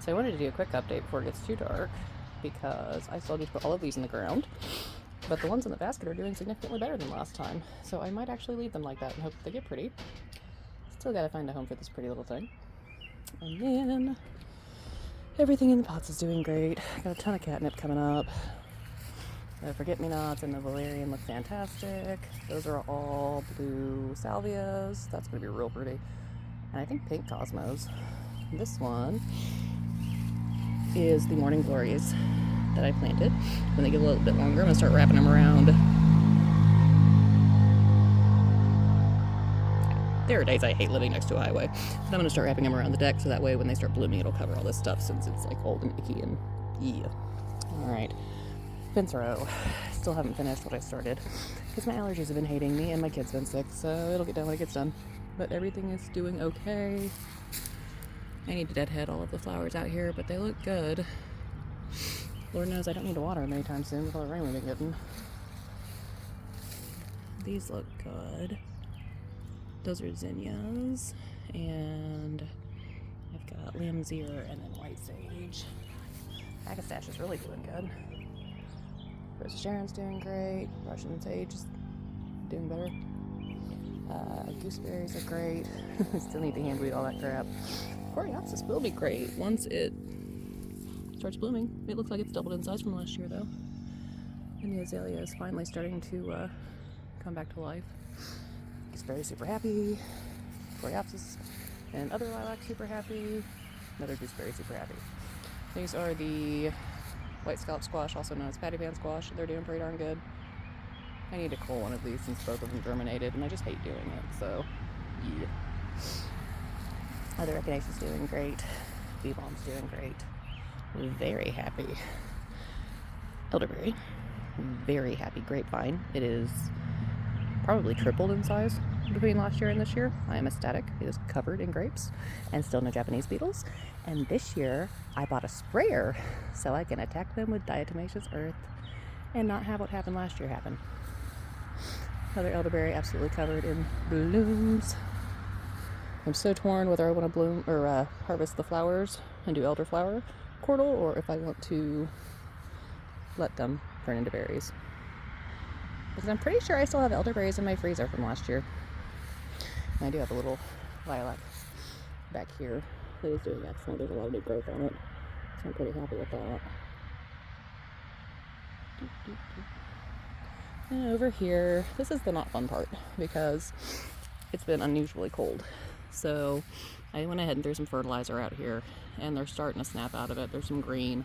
So I wanted to do a quick update before it gets too dark because I still need to put all of these in the ground, but the ones in the basket are doing significantly better than last time. So I might actually leave them like that and hope they get pretty. Still gotta find a home for this pretty little thing. And then everything in the pots is doing great. Got a ton of catnip coming up. The forget-me-nots and the valerian look fantastic. Those are all blue salvias. That's gonna be real pretty. And I think pink cosmos. This one is the morning glories that I planted. When they get a little bit longer, I'm gonna start wrapping them around. There are days I hate living next to a highway, but I'm gonna start wrapping them around the deck so that way when they start blooming, it'll cover all this stuff since it's like old and icky and yeah. All right, fence row. Still haven't finished what I started because my allergies have been hating me and my kid's been sick, so it'll get done when it gets done. But everything is doing okay. I need to deadhead all of the flowers out here, but they look good. Lord knows I don't need to water them anytime soon with all the rain we've been getting. These look good. Those are zinnias, and I've got lambsir and then white sage. Agastache is really doing good. Rose of Sharon's doing great. Russian sage is doing better. Gooseberries are great. Still need to hand weed all that crap. Coreopsis will be great once it starts blooming. It looks like it's doubled in size from last year though. And the azalea is finally starting to come back to life. Gooseberry super happy. Coreopsis and other lilac super happy. Another gooseberry super happy. These are the white scallop squash, also known as patty pan squash. They're doing pretty darn good. I need to cull one of these since both of them germinated, and I just hate doing it, so yeah. Other echinacea's doing great. Bee balm's doing great. Very happy. Elderberry. Very happy. Grapevine. It is probably tripled in size between last year and this year. I am ecstatic. It is covered in grapes and still no Japanese beetles. And this year I bought a sprayer so I can attack them with diatomaceous earth and not have what happened last year happen. Another elderberry absolutely covered in blooms. I'm so torn whether I want to bloom or harvest the flowers and do elderflower courtle, or if I want to let them turn into berries. Because I'm pretty sure I still have elderberries in my freezer from last year. And I do have a little lilac back here that is doing excellent. There's a lot of new growth on it, so I'm pretty happy with that. And over here, this is the not fun part because it's been unusually cold. So I went ahead and threw some fertilizer out here, and they're starting to snap out of it. There's some green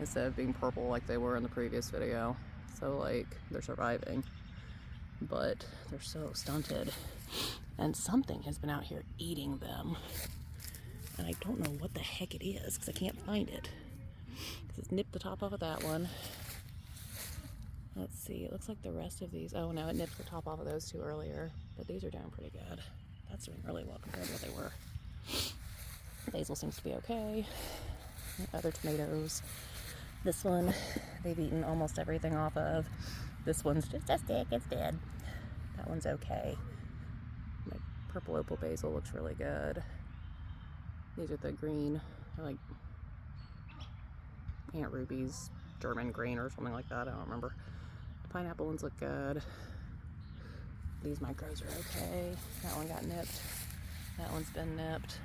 instead of being purple like they were in the previous video. So like they're surviving, but they're so stunted. And something has been out here eating them. And I don't know what the heck it is because I can't find it. Because it's nipped the top off of that one. Let's see, it looks like the rest of these, oh no, it nipped the top off of those two earlier, but these are doing pretty good. That's doing really well compared to what they were. Basil seems to be okay. Other tomatoes. This one, they've eaten almost everything off of. This one's just a stick, it's dead. That one's okay. My purple opal basil looks really good. These are the green, like Aunt Ruby's German green or something like that, I don't remember. The pineapple ones look good. These micros are okay. That one got nipped. That one's been nipped.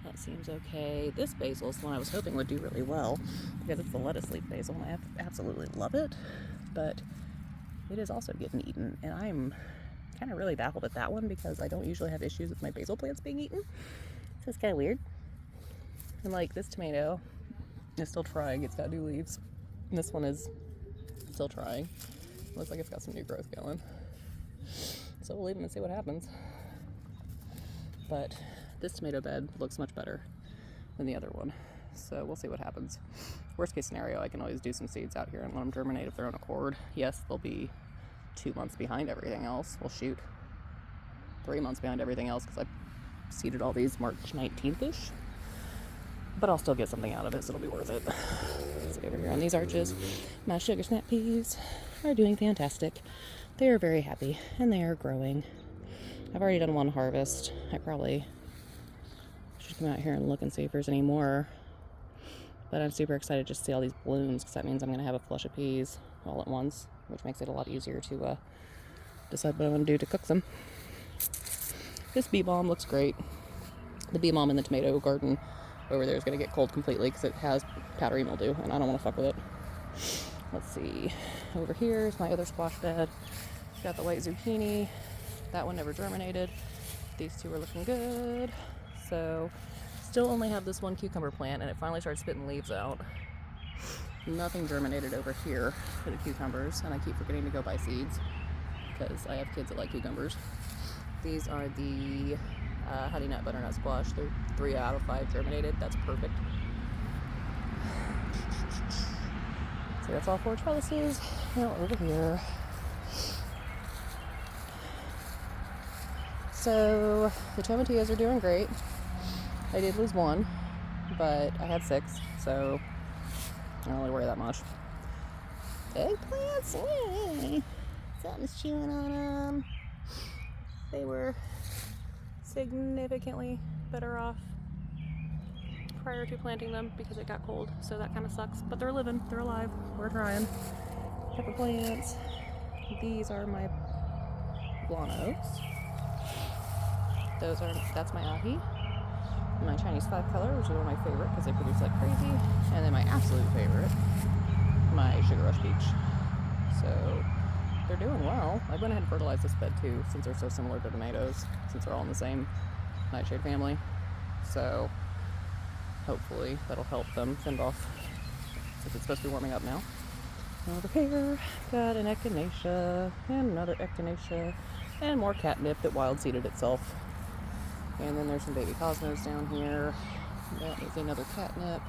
That seems okay. This basil is the one I was hoping would do really well because it's the lettuce leaf basil and I absolutely love it, but it is also getting eaten, and I'm kind of really baffled at that one because I don't usually have issues with my basil plants being eaten, so it's kind of weird. And like this tomato is still trying, it's got new leaves, and this one is still trying. Looks like it's got some new growth going, so we'll leave them and see what happens. But this tomato bed looks much better than the other one, so we'll see what happens. Worst case scenario, I can always do some seeds out here and let them germinate of their own accord. Yes, they'll be 2 months behind everything else. Well, shoot, 3 months behind everything else because I seeded all these March 19th-ish. But I'll still get something out of it, so it'll be worth it. Let's see over here on these arches. My sugar snap peas are doing fantastic. They are very happy, and they are growing. I've already done one harvest. I probably should come out here and look and see if there's any more But I'm super excited just to see all these blooms, because that means I'm going to have a flush of peas all at once, which makes it a lot easier to decide what I'm going to do to cook them. This bee balm looks great. The bee balm in the tomato garden over there is going to get cold completely because it has powdery mildew, and I don't want to fuck with it. Let's see. Over here is my other squash bed. Got the white zucchini. That one never germinated. These two are looking good. So, still only have this one cucumber plant, and it finally started spitting leaves out. Nothing germinated over here for the cucumbers, and I keep forgetting to go buy seeds because I have kids that like cucumbers. These are the honey nut butternut squash. They're 3 out of 5 germinated. That's perfect. So that's all 4 trellises. Now over here. So the tomatillos are doing great. I did lose 1, but I had 6, so I don't really worry that much. Eggplants, yay! Something's chewing on them. They were significantly better off prior to planting them because it got cold, so that kind of sucks. But they're living, they're alive, we're trying. Pepper plants. These are my guanos. That's my ahi. My Chinese 5-color, which is one of my favorite because they produce like crazy. And then my absolute favorite, my Sugar Rush Peach. So they're doing well. I went ahead and fertilized this bed too, since they're so similar to tomatoes, since they're all in the same nightshade family. So hopefully that'll help them fend off, since it's supposed to be warming up now. Over here, got an echinacea, and another echinacea, and more catnip that wild seeded itself. And then there's some baby cosmos down here. That is another catnip.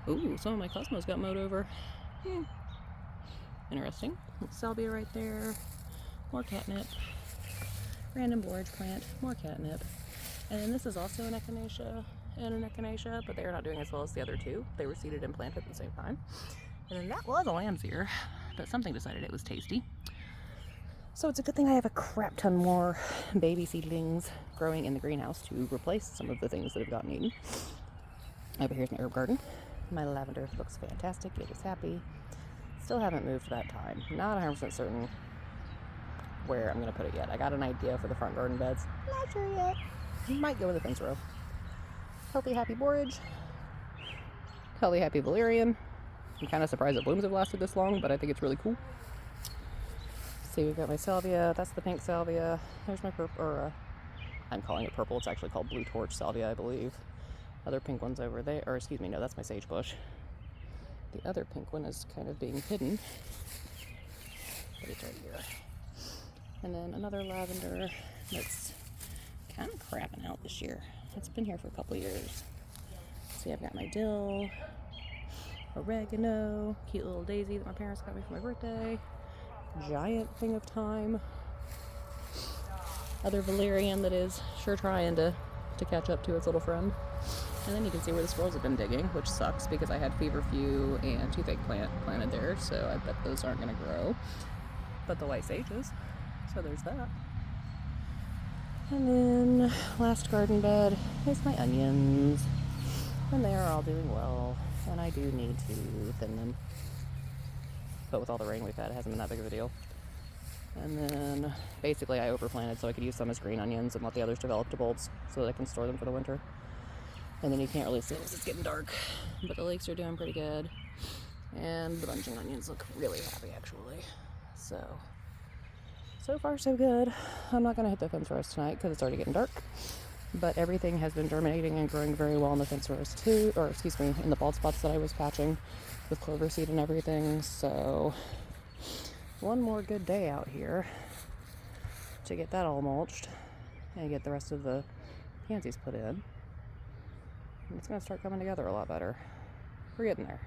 Ooh, some of my cosmos got mowed over. Interesting. Salvia right there. More catnip. Random borage plant. More catnip. And then this is also an echinacea and an echinacea, but they're not doing as well as the other 2. They were seeded and planted at the same time. And then that was a lamb's ear, but something decided it was tasty. So it's a good thing I have a crap ton more baby seedlings growing in the greenhouse to replace some of the things that have gotten eaten. Over here's my herb garden. My lavender looks fantastic. It is happy. Still haven't moved that time. Not 100% certain where I'm going to put it yet. I got an idea for the front garden beds. Not sure yet. Might go in the fence row. Healthy, happy borage. Healthy, happy valerian. I'm kind of surprised that blooms have lasted this long, but I think it's really cool. See, we've got my salvia. That's the pink salvia. There's my purple, or I'm calling it purple. It's actually called blue torch salvia, I believe. Other pink one's over there, or excuse me, no, that's my sagebush. The other pink one is kind of being hidden, but it's right here. And then another lavender that's kind of crapping out this year. It's been here for a couple years. See, I've got my dill, oregano, cute little daisy that my parents got me for my birthday, giant thing of thyme, other valerian that is sure trying to catch up to its little friend. And then you can see where the squirrels have been digging, which sucks because I had feverfew and toothache plant planted there, so I bet those aren't going to grow. But the white sages, so there's that. And then last garden bed is my onions, and they are all doing well, and I do need to thin them. But with all the rain we've had, it hasn't been that big of a deal. And then basically I overplanted so I could use some as green onions and let the others develop to bulbs so that I can store them for the winter. And then you can't really see it because it's getting dark. But the leeks are doing pretty good. And the bunching onions look really happy, actually. So far so good. I'm not going to hit the fence rows tonight because it's already getting dark. But everything has been germinating and growing very well in the fence rows too. Or excuse me, in the bald spots that I was patching with clover seed and everything. So one more good day out here to get that all mulched and get the rest of the pansies put in. And it's going to start coming together a lot better. We're getting there.